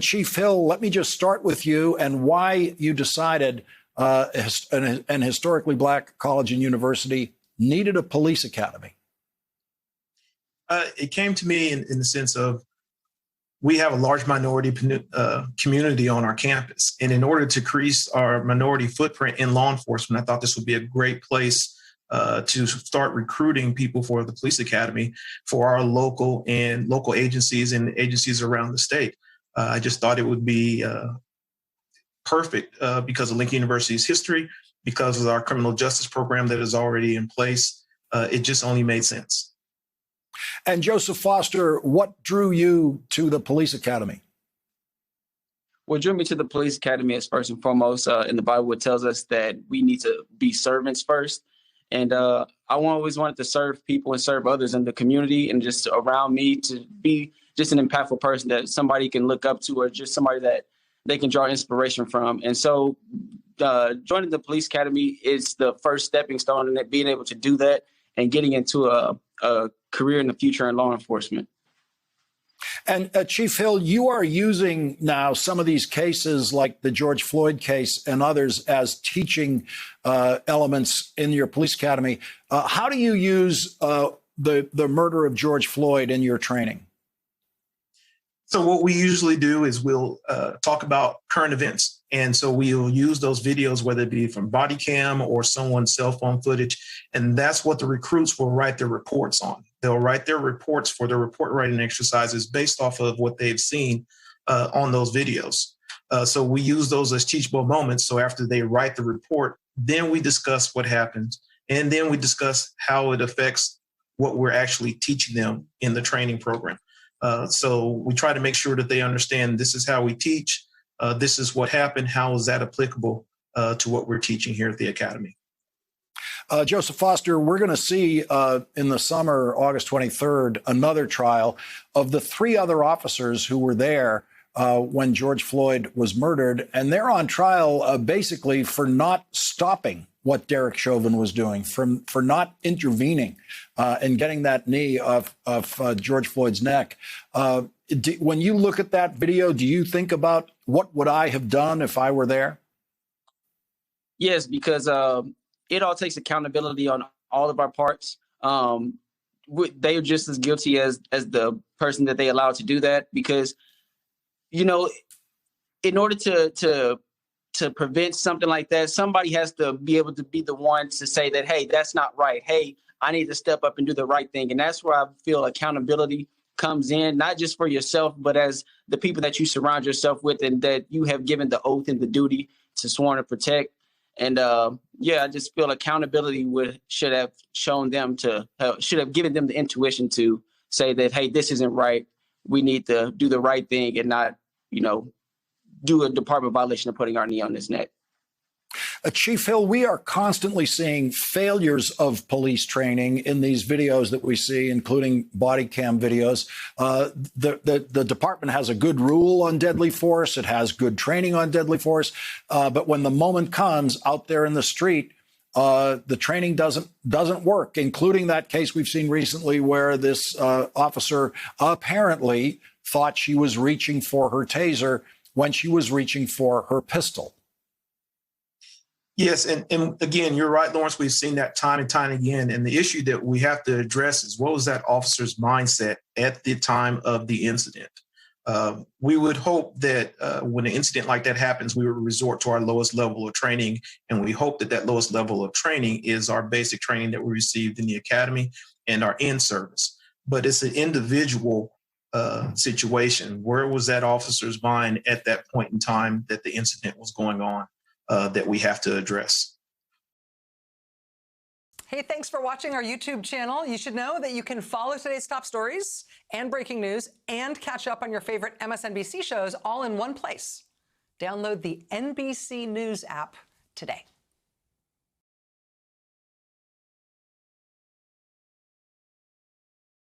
Chief Hill, let me just start with you and why you decided an historically black college and university needed a police academy. It came to me in the sense of we have a large minority community on our campus. And in order to increase our minority footprint in law enforcement, I thought this would be a great place to start recruiting people for the police academy for our local agencies and agencies around the state. I just thought it would be perfect because of Lincoln University's history, because of our criminal justice program that is already in place. It just only made sense. And Joseph Foster, what drew you to the police academy? What drew me to the police academy is first and foremost, in the Bible, it tells us that we need to be servants first. And I always wanted to serve people and serve others in the community and just around me, to be just an impactful person that somebody can look up to, or just somebody that they can draw inspiration from. And so joining the police academy is the first stepping stone in it, being able to do that and getting into a career in the future in law enforcement. And Chief Hill, you are using now some of these cases like the George Floyd case and others as teaching elements in your police academy. How do you use the murder of George Floyd in your training? So what we usually do is we'll talk about current events. And so we'll use those videos, whether it be from body cam or someone's cell phone footage. And that's what the recruits will write their reports on. They'll write their reports for their report writing exercises based off of what they've seen on those videos. So we use those as teachable moments. So after they write the report, then we discuss what happens. And then we discuss how it affects what we're actually teaching them in the training program. So we try to make sure that they understand this is how we teach. This is what happened. How is that applicable to what we're teaching here at the Academy? Joseph Foster, we're going to see in the summer, August 23rd, another trial of the three other officers who were there when George Floyd was murdered. And they're on trial basically for not stopping what Derek Chauvin was doing, for not intervening and getting that knee off George Floyd's neck. When you look at that video, do you think about what would I have done if I were there? Yes, because it all takes accountability on all of our parts. They are just as guilty as the person that they allowed to do that, because, you know, in order to prevent something like that, somebody has to be able to be the one to say that, hey, that's not right. Hey, I need to step up and do the right thing. And that's where I feel accountability comes in, not just for yourself, but as the people that you surround yourself with and that you have given the oath and the duty to sworn to protect. And I just feel accountability should have shown them should have given them the intuition to say that, hey, this isn't right. We need to do the right thing and not, do a department violation of putting our knee on his neck. Chief Hill, we are constantly seeing failures of police training in these videos that we see, including body cam videos. The department has a good rule on deadly force. It has good training on deadly force. But when the moment comes out there in the street, the training doesn't work, including that case we've seen recently where this officer apparently thought she was reaching for her taser when she was reaching for her pistol. Yes, and again, you're right, Lawrence. We've seen that time and time again. And the issue that we have to address is, what was that officer's mindset at the time of the incident? We would hope that when an incident like that happens, we would resort to our lowest level of training. And we hope that that lowest level of training is our basic training that we received in the academy and our in-service. But it's an individual situation. Where was that officer's mind at that point in time that the incident was going on that we have to address? Hey, thanks for watching our YouTube channel. You should know that you can follow today's top stories and breaking news and catch up on your favorite MSNBC shows all in one place. Download the NBC News app today.